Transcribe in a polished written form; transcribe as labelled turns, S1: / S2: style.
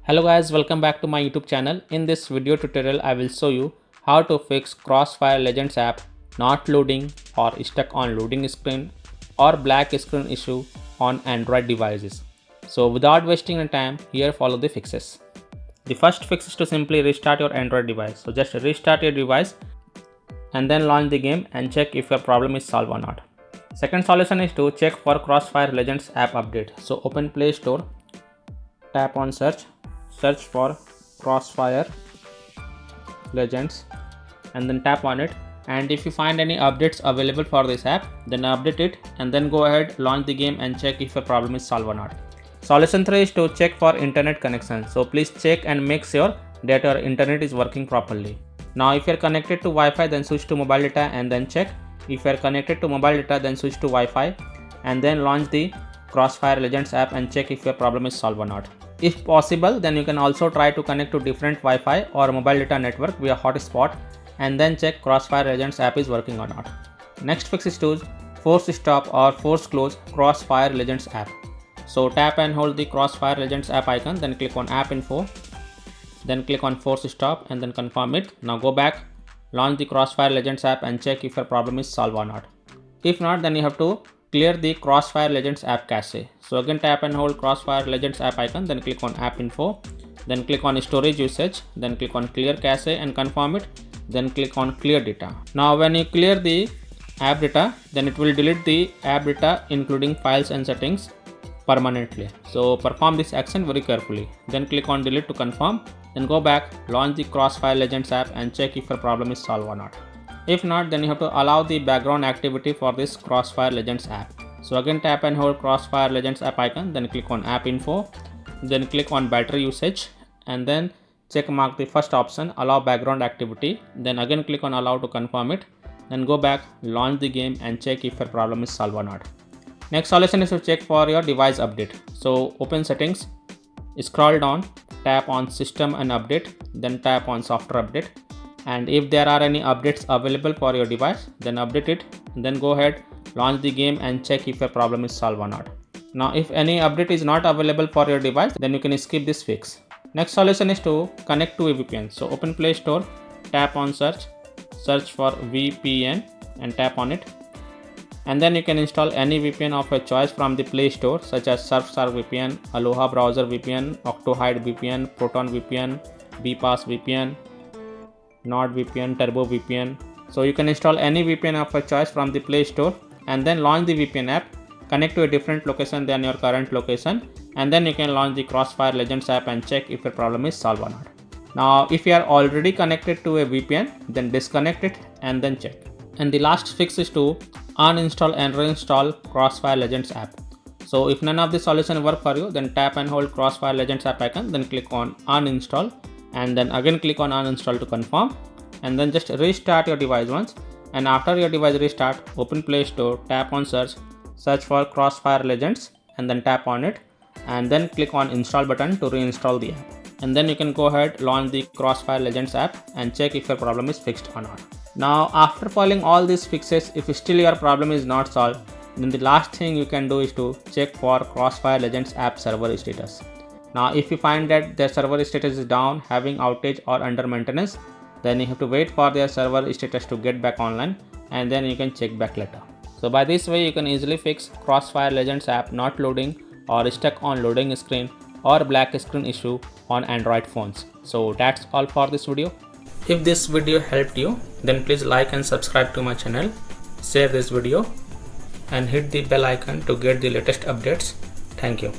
S1: Hello guys, welcome back to my YouTube channel. In this video tutorial, I will show you how to fix Crossfire Legends app not loading or stuck on loading screen or black screen issue on Android devices. So without wasting your time, here follow the fixes. The first fix is to simply restart your Android device. So just restart your device and then launch the game and check if your problem is solved or not. Second solution is to check for Crossfire Legends app update. So open Play Store, tap on search for Crossfire Legends and then tap on it, and if you find any updates available for this app, then update it and then go ahead, launch the game and check if your problem is solved or not. Solution 3 is to check for internet connection. So please check and make sure that your internet is working properly. Now if you are connected to Wi-Fi, then switch to mobile data and then check. If you are connected to mobile data, then switch to Wi-Fi and then launch the Crossfire Legends app and check if your problem is solved or not. If possible, then you can also try to connect to different Wi-Fi or mobile data network via hotspot and then check Crossfire Legends app is working or not. Next fix is to force stop or force close Crossfire Legends app. So tap and hold the Crossfire Legends app icon, then click on app info, then click on force stop and then confirm it. Now go back, launch the Crossfire Legends app and check if your problem is solved or not. If not, then you have to clear the Crossfire Legends app cache. So again tap and hold Crossfire Legends app icon, then click on app info, then click on storage usage, then click on clear cache and confirm it, then click on clear data. Now when you clear the app data, then it will delete the app data including files and settings permanently. So perform this action very carefully, then click on delete to confirm, then go back, launch the Crossfire Legends app and check if your problem is solved or not. If not, then you have to allow the background activity for this Crossfire Legends app. So again tap and hold Crossfire Legends app icon, then click on app info, then click on battery usage and then check mark the first option, allow background activity, then again click on allow to confirm it, then go back, launch the game and check if your problem is solved or not. Next solution is to check for your device update. So open settings, scroll down, tap on system and update, then tap on software update, and if there are any updates available for your device, then update it and then go ahead, launch the game and check if your problem is solved or not. Now if any update is not available for your device, then you can skip this fix. Next solution is to connect to a VPN. So open Play Store, tap on search for VPN and tap on it, and then you can install any VPN of your choice from the Play Store, such as Surfshark VPN, Aloha Browser VPN, Octohide VPN, Proton VPN, BPass VPN, NordVPN, Turbo VPN. So you can install any VPN of your choice from the Play Store and then launch the VPN app, connect to a different location than your current location, and then you can launch the Crossfire Legends app and check if your problem is solved or not. Now if you are already connected to a VPN, then disconnect it and then check. And the last fix is to uninstall and reinstall Crossfire Legends app. So if none of the solution work for you, then tap and hold Crossfire Legends app icon, then click on uninstall and then again click on uninstall to confirm, and then just restart your device once, and after your device restart, open Play Store, tap on search for Crossfire Legends and then tap on it and then click on install button to reinstall the app, and then you can go ahead, launch the Crossfire Legends app and check if your problem is fixed or not. Now after following all these fixes, if still your problem is not solved, then the last thing you can do is to check for Crossfire Legends app server status. Now if you find that their server status is down, having outage or under maintenance, then you have to wait for their server status to get back online and then you can check back later. So by this way you can easily fix Crossfire Legends app not loading or stuck on loading screen or black screen issue on Android phones. So that's all for this video. If this video helped you, then please like and subscribe to my channel, share this video and hit the bell icon to get the latest updates. Thank you.